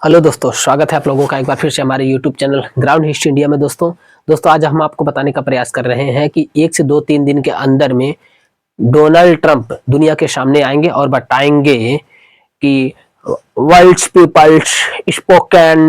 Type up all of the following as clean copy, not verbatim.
Hello दोस्तों, स्वागत है आप लोगों का एक बार फिर से हमारे YouTube channel ground history India में। दोस्तों आज हम आपको बताने का प्रयास कर रहे हैं कि 1 से 2-3 दिन के अंदर में डोनाल्ड ट्रंप दुनिया के सामने आएंगे और बताएंगे कि world's peoples spoken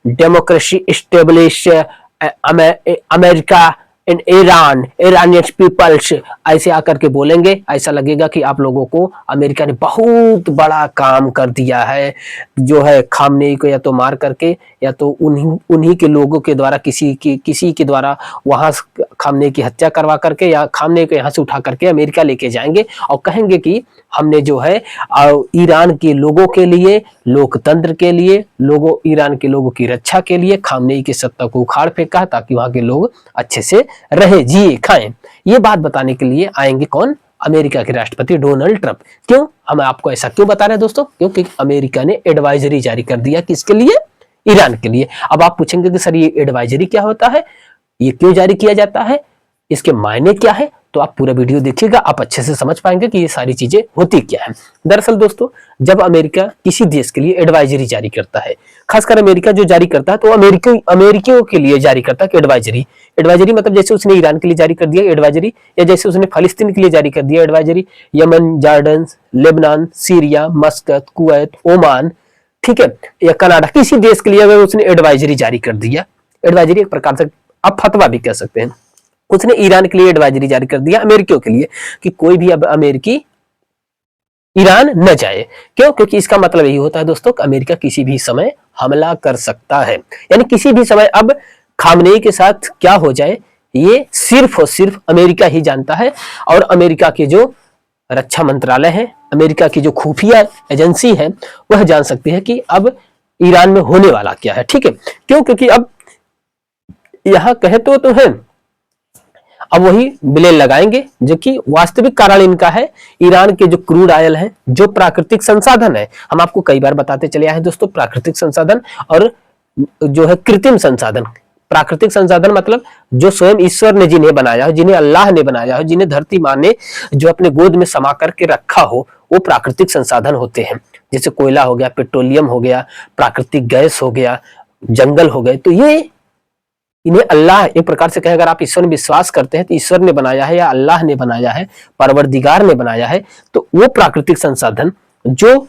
democracy establish America in Iranians peoples, ऐसे आकर के बोलेंगे। ऐसा लगेगा कि आप लोगों को अमेरिका ने बहुत बड़ा काम कर दिया है, जो है खामनेई को या तो मार करके या तो उन्हीं के लोगों के द्वारा किसी के द्वारा वहां खामनेई की हत्या करवा करके या खामनेई को यहाँ से उठा करके अमेरिका लेके जाएंगे और कहेंगे कि हमने जो है ईरान के लोगों के लिए, लोकतंत्र के लिए, ईरान के लोगों की रक्षा के लिए खामनेई की सत्ता को उखाड़ फेंका ताकि वहां के लोग अच्छे से रहे, जिए, खाएं। ये बात बताने के लिए आएंगे कौन? अमेरिका के राष्ट्रपति डोनाल्ड ट्रंप। क्यों हम आपको ऐसा क्यों बता रहे हैं दोस्तों? क्योंकि अमेरिका ने एडवाइजरी जारी कर दिया, किसके लिए? ईरान के लिए। अब आप पूछेंगे कि सर ये एडवाइजरी क्या होता है, ये क्यों जारी किया जाता है, इसके मायने क्या है? तो आप पूरा वीडियो देखिएगा, आप अच्छे से समझ पाएंगे कि ये सारी चीजें होती क्या है। दरअसल दोस्तों, जब अमेरिका किसी देश के लिए एडवाइजरी जारी करता है, खासकर अमेरिका जो जारी करता है तो अमेरिकियों के लिए जारी करता है एडवाइजरी मतलब जैसे उसने ईरान के लिए जारी कर दिया एडवाइजरी, या जैसे उसने फलस्तीन के लिए जारी कर दिया advisory, Yemen, Jordan, Lebanon, Syria, मस्कत, Kuwait, Oman, ठीक है, या कनाडा, किसी देश के लिए अगर उसने एडवाइजरी जारी कर दिया, एडवाइजरी एक प्रकार से आप फतवा भी कह सकते हैं, उसने ईरान के लिए एडवाइजरी जारी कर दिया अमेरिकियों के लिए कि कोई भी अब अमेरिकी ईरान न जाए। क्यों? क्योंकि इसका मतलब यही होता है दोस्तों कि अमेरिका किसी भी समय हमला कर सकता है, यानी किसी भी समय अब खामनेई के साथ क्या हो जाए ये सिर्फ और सिर्फ अमेरिका ही जानता है। और अमेरिका के जो रक्षा मंत्रालय है, अमेरिका की जो खुफिया एजेंसी है, वह जान सकती है कि अब ईरान में होने वाला क्या है। ठीक है, क्यों? क्योंकि अब यहां कहे तो है, अब वही ब्लेम लगाएंगे जो कि वास्तविक कारण इनका है ईरान के जो क्रूड ऑयल है, जो प्राकृतिक संसाधन है। हम आपको कई बार बताते चले आए दोस्तों, प्राकृतिक संसाधन और जो है कृत्रिम संसाधन। प्राकृतिक संसाधन मतलब जो स्वयं ईश्वर ने जिन्हें बनाया हो, जिन्हें अल्लाह ने बनाया हो, जिन्हें धरती माँ ने जो अपने गोद में समा करके रखा हो, वो प्राकृतिक संसाधन होते हैं। जैसे कोयला हो गया, पेट्रोलियम हो गया, प्राकृतिक गैस हो गया, जंगल हो गए। तो ये इन्हें अल्लाह, एक प्रकार से कहें अगर आप ईश्वर में विश्वास करते हैं तो ईश्वर ने बनाया है या अल्लाह ने बनाया है, परवरदिगार ने बनाया है। तो वो प्राकृतिक संसाधन जो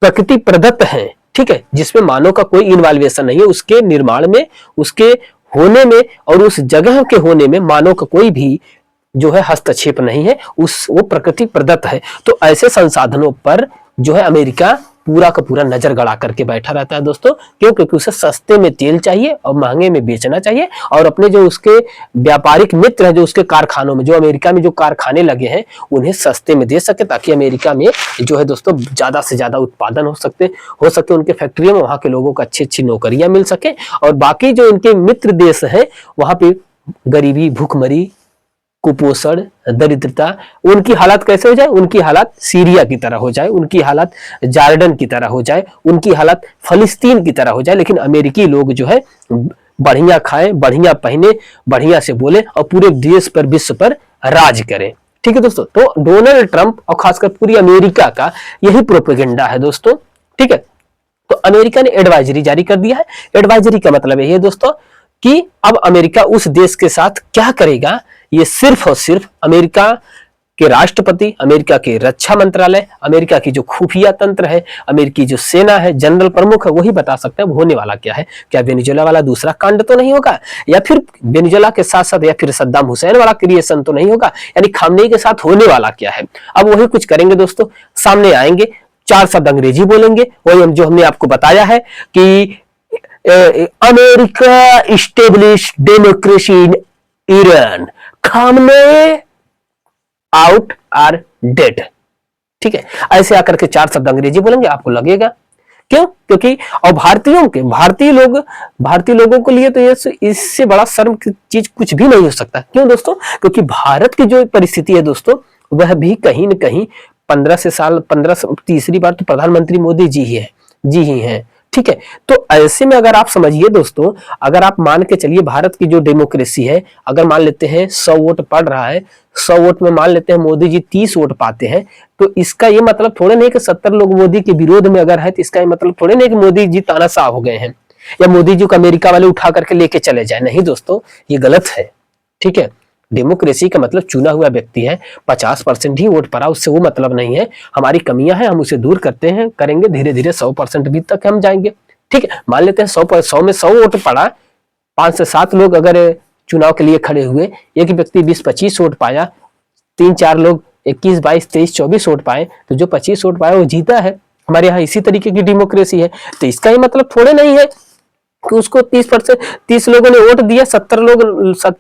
प्रकृति प्रदत्त है, ठीक है, जिसमें मानव का कोई इन्वॉल्वेशन नहीं है, उसके निर्माण में, उसके होने में और उस जगह के होने में मानव का कोई भी जो है हस्तक्षेप नहीं है, वो प्रकृति प्रदत्त है। तो ऐसे संसाधनों पर जो है अमेरिका पूरा का पूरा नजर गड़ा करके बैठा रहता है दोस्तों। क्यों? क्योंकि उसे सस्ते में तेल चाहिए और महंगे में बेचना चाहिए, और अपने जो उसके व्यापारिक मित्र है, जो उसके कारखानों में, जो अमेरिका में जो कारखाने लगे हैं, उन्हें सस्ते में दे सके, ताकि अमेरिका में जो है दोस्तों ज्यादा से ज्यादा उत्पादन हो सके उनके फैक्ट्रियों में, वहां के लोगों को अच्छी अच्छी नौकरियां मिल सके, और बाकी जो इनके मित्र देश है वहां पे गरीबी, भूखमरी, कुपोषण, दरिद्रता, उनकी हालत कैसे हो जाए? उनकी हालत सीरिया की तरह हो जाए, उनकी हालत जॉर्डन की तरह हो जाए, उनकी हालत फलस्तीन की तरह हो जाए। लेकिन अमेरिकी लोग जो है बढ़िया खाएं, बढ़िया पहने, बढ़िया से बोले और पूरे देश पर, विश्व पर राज करें। ठीक है दोस्तों, तो डोनाल्ड ट्रंप और खासकर पूरी अमेरिका का यही प्रोपेगेंडा है दोस्तों। ठीक है, तो अमेरिका ने एडवाइजरी जारी कर दिया है। एडवाइजरी का मतलब यही है दोस्तों कि अब अमेरिका उस देश के साथ क्या करेगा, ये सिर्फ और सिर्फ अमेरिका के राष्ट्रपति, अमेरिका के रक्षा मंत्रालय, अमेरिका की जो खुफिया तंत्र है, अमेरिकी जो सेना है, जनरल प्रमुख है, वही बता सकते हैं होने वाला क्या है। क्या वेनेजुएला वाला दूसरा कांड तो नहीं होगा, या फिर वेनेजुएला के साथ साथ या फिर सद्दाम हुसैन वाला क्रिएशन तो नहीं होगा, यानी खामनेई के साथ होने वाला क्या है। अब वही कुछ करेंगे दोस्तों, सामने आएंगे, 4 शब्द अंग्रेजी बोलेंगे, वही जो हमने आपको बताया है कि America establish democracy in Iran, Khamenei out are dead. ठीक है, ऐसे आकर के 4 शब्द अंग्रेजी बोलेंगे, आपको लगेगा। क्यों? क्योंकि और भारतीय लोगों के लिए तो इससे बड़ा शर्म की चीज कुछ भी नहीं हो सकता। क्यों दोस्तों? क्योंकि भारत की जो परिस्थिति है दोस्तों, वह भी कहीं न कहीं 15 तीसरी बार तो प्रधानमंत्री मोदी जी ही हैं। ठीक है, तो ऐसे में अगर आप समझिए दोस्तों, अगर आप मान के चलिए भारत की जो डेमोक्रेसी है, अगर मान लेते हैं 100 वोट पड़ रहा है 100 वोट में मान लेते हैं मोदी जी 30 वोट पाते हैं, तो इसका ये मतलब थोड़े नहीं कि 70 लोग मोदी के विरोध में अगर है, तो इसका ये मतलब थोड़े नहीं कि मोदी जी तानाशाह हो गए हैं या मोदी जी को अमेरिका वाले उठा करके लेके चले जाए। नहीं दोस्तों, ये गलत है। ठीक है, डेमोक्रेसी का मतलब चुना हुआ व्यक्ति है, 50% ही वोट पड़ा उससे वो मतलब नहीं है। हमारी कमियां हैं, हम उसे दूर करते हैं, करेंगे, धीरे धीरे 100% भी तक हम जाएंगे। ठीक है, मान लेते हैं 100 में 100 वोट पड़ा, 5 से 7 लोग अगर चुनाव के लिए खड़े हुए, एक व्यक्ति 20-25 वोट पाया, 3-4 लोग 21, 22, 23, 24 वोट पाए, तो जो 25 वोट पाया वो जीता है। हमारे यहाँ इसी तरीके की डेमोक्रेसी है। तो इसका ही मतलब थोड़े नहीं है कि उसको 30 लोगों ने वोट दिया, 70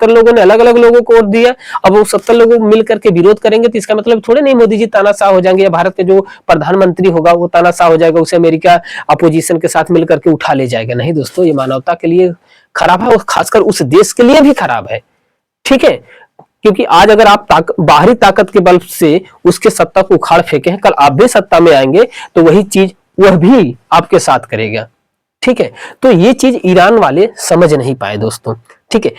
लोगों ने अलग अलग लोगों को वोट दिया, अब वो 70 लोग मिल करके विरोध करेंगे, तो इसका मतलब थोड़े नहीं मोदी जी तानाशाह हो जाएंगे या भारत के जो प्रधानमंत्री होगा वो तानाशाह हो जाएगा, उसे अमेरिका अपोजिशन के साथ मिलकर के उठा ले जाएगा। नहीं दोस्तों, ये मानवता के लिए खराब है और खासकर उस देश के लिए भी खराब है। ठीक है, क्योंकि आज अगर आप बाहरी ताकत के बल से उसके सत्ता को उखाड़ फेंके हैं, कल आप भी सत्ता में आएंगे तो वही चीज वह भी आपके साथ करेगा। ठीक है, तो ये चीज ईरान वाले समझ नहीं पाए दोस्तों। ठीक है,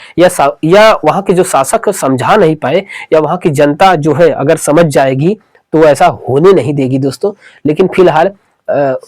या वहां के जो शासक समझा नहीं पाए, या वहां की जनता जो है अगर समझ जाएगी तो ऐसा होने नहीं देगी दोस्तों। लेकिन फिलहाल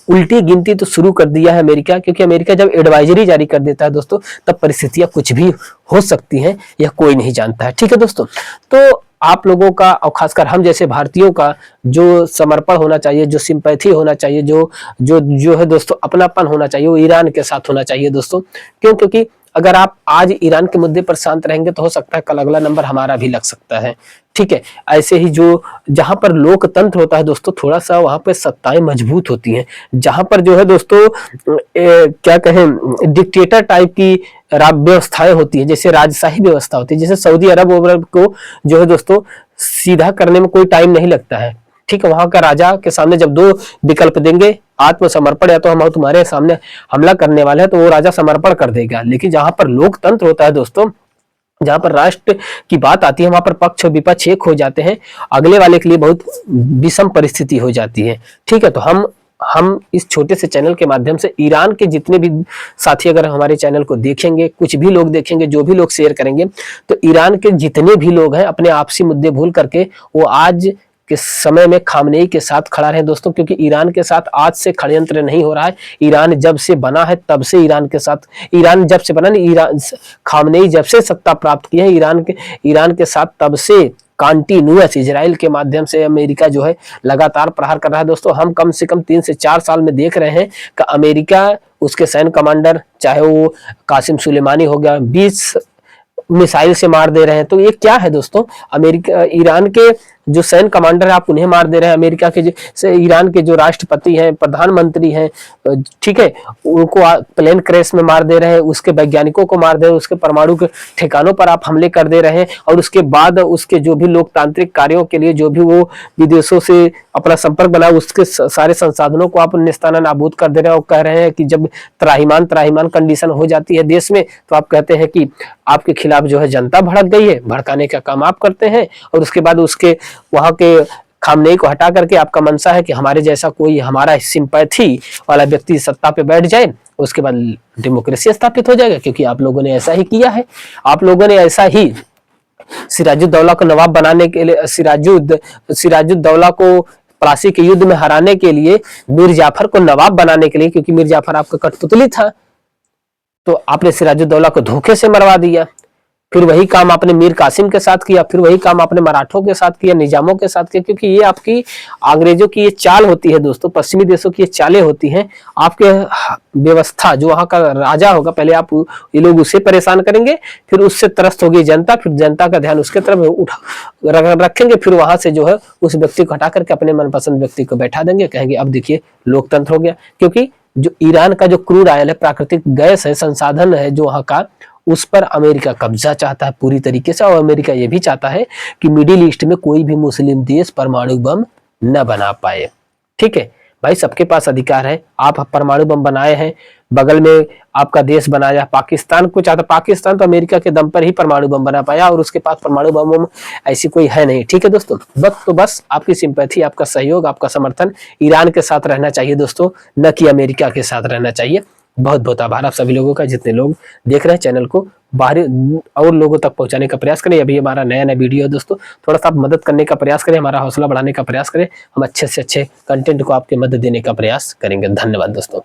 उल्टी गिनती तो शुरू कर दिया है अमेरिका, क्योंकि अमेरिका जब एडवाइजरी जारी कर देता है दोस्तों, तब परिस्थितियां कुछ भी हो सकती हैं, यह कोई नहीं जानता है। ठीक है दोस्तों, तो आप लोगों का और खासकर हम जैसे भारतीयों का जो समर्पण होना चाहिए, जो सिंपैथी होना चाहिए, जो है दोस्तों अपनापन होना चाहिए, वो ईरान के साथ होना चाहिए दोस्तों। क्यों? क्योंकि अगर आप आज ईरान के मुद्दे पर शांत रहेंगे तो हो सकता है कल अगला नंबर हमारा भी लग सकता है। ठीक है, ऐसे ही जो जहां पर लोकतंत्र होता है दोस्तों, थोड़ा सा वहां पर सत्ताएं मजबूत होती हैं। जहां पर जो है दोस्तों क्या कहें, डिक्टेटर टाइप की व्यवस्थाएं होती है, जैसे राजशाही व्यवस्था होती है, जैसे सऊदी अरब को जो है दोस्तों सीधा करने में कोई टाइम नहीं लगता है। ठीक है, वहां का राजा के सामने जब 2 विकल्प देंगे, आत्मसमर्पण या तो हम तुम्हारे सामने हमला करने वाले हैं, तो वो राजा समर्पण कर देगा। लेकिन जहां पर लोकतंत्र होता है दोस्तों, जहां पर राष्ट्र की बात आती है, वहां पर पक्ष और विपक्ष एक हो जाते हैं, अगले वाले के लिए बहुत विषम परिस्थिति हो जाती है। ठीक है, तो हम इस छोटे से चैनल के माध्यम से ईरान के जितने भी साथी अगर हमारे चैनल को देखेंगे, कुछ भी लोग देखेंगे, जो भी लोग शेयर करेंगे, तो ईरान के जितने भी लोग हैं अपने आपसी मुद्दे भूल करके वो आज के समय में खामनेई के साथ खड़ा रहे दोस्तों। क्योंकि ईरान के साथ आज से षड्यंत्र नहीं हो रहा है, ईरान जब से बना है तब से ईरान के साथ, ईरान जब से बना नहीं, ईरान खामनेई जब से सत्ता प्राप्त की है, ईरान के साथ तब से कंटिन्यूअस इजराइल के माध्यम से अमेरिका जो है लगातार प्रहार कर रहा है दोस्तों। हम कम से कम 3 से 4 साल में देख रहे हैं कि अमेरिका, उसके सैन्य कमांडर, चाहे वो कासिम सुलेमानी हो गया, 20 मिसाइल से मार दे रहे हैं। तो ये क्या है दोस्तों? अमेरिका, ईरान के जो सैन्य कमांडर है आप उन्हें मार दे रहे हैं, अमेरिका के ईरान के जो राष्ट्रपति हैं, प्रधानमंत्री हैं, ठीक है, उनको प्लेन क्रैश में मार दे रहे हैं, उसके वैज्ञानिकों को मार दे रहे हैं, उसके परमाणु के ठिकानों पर आप हमले कर दे रहे हैं, और उसके बाद उसके जो भी लोकतांत्रिक कार्यों के लिए जो भी वो विदेशों से अपना संपर्क बना, उसके सारे संसाधनों को आप निस्ताना नाबूद कर दे रहे हैं। और कह रहे हैं कि जब त्राहिमाम कंडीशन हो जाती है देश में, तो आप कहते हैं कि आपके खिलाफ जो है जनता भड़क गई है, भड़काने का काम आप करते हैं, और उसके बाद उसके वहां के खामनेई को हटा करके आपका मंशा है कि हमारे जैसा कोई हमारा सिंपैथी वाला व्यक्ति सत्ता पे बैठ जाए, उसके बाद डेमोक्रेसी स्थापित हो जाएगा। क्योंकि आप लोगों ने ऐसा ही किया है, आप लोगों ने ऐसा ही सिराजुद्दौला को नवाब बनाने के लिए, सिराजुद्दौला को प्लासी के युद्ध में हराने के लिए, मीर जाफर को नवाब बनाने के लिए, क्योंकि मीर जाफर आपका कठपुतली था, तो आपने सिराजुद्दौला को धोखे से मरवा दिया। फिर वही काम आपने मीर कासिम के साथ किया, फिर वही काम आपने मराठों के साथ किया, निजामों के साथ किया। क्योंकि ये आपकी अंग्रेजों की ये चाल होती है दोस्तों, पश्चिमी देशों की ये चालें होती हैं। आपके व्यवस्था जो वहां का राजा होगा, पहले आप ये लोग उसे परेशान करेंगे, फिर उससे त्रस्त होगी जनता, फिर जनता का ध्यान उसके तरफ रखेंगे, फिर वहां से जो है उस व्यक्ति को हटा करके अपने मनपसंद व्यक्ति को बैठा देंगे, कहेंगे अब देखिए लोकतंत्र हो गया। क्योंकि जो ईरान का जो क्रूड ऑयल है, प्राकृतिक गैस है, संसाधन है जो वहां का, उस पर अमेरिका कब्जा चाहता है पूरी तरीके से। और अमेरिका ये भी चाहता है कि मिडिल ईस्ट में कोई भी मुस्लिम देश परमाणु बम न बना पाए। ठीक है भाई, सबके पास अधिकार है। आप परमाणु बम बनाए हैं, बगल में आपका देश बनाया पाकिस्तान को चाहता, पाकिस्तान तो अमेरिका के दम पर ही परमाणु बम बना पाया, और उसके पास परमाणु बम ऐसी कोई है नहीं। ठीक है दोस्तों, बस आपकी सिंपैथी, आपका सहयोग, आपका समर्थन ईरान के साथ रहना चाहिए दोस्तों, न कि अमेरिका के साथ रहना चाहिए। बहुत बहुत आभार आप सभी लोगों का, जितने लोग देख रहे हैं चैनल को बाहर और लोगों तक पहुंचाने का प्रयास करें। अभी हमारा नया नया वीडियो है दोस्तों, थोड़ा सा आप मदद करने का प्रयास करें, हमारा हौसला बढ़ाने का प्रयास करें, हम अच्छे से अच्छे कंटेंट को आपके मदद देने का प्रयास करेंगे। धन्यवाद दोस्तों।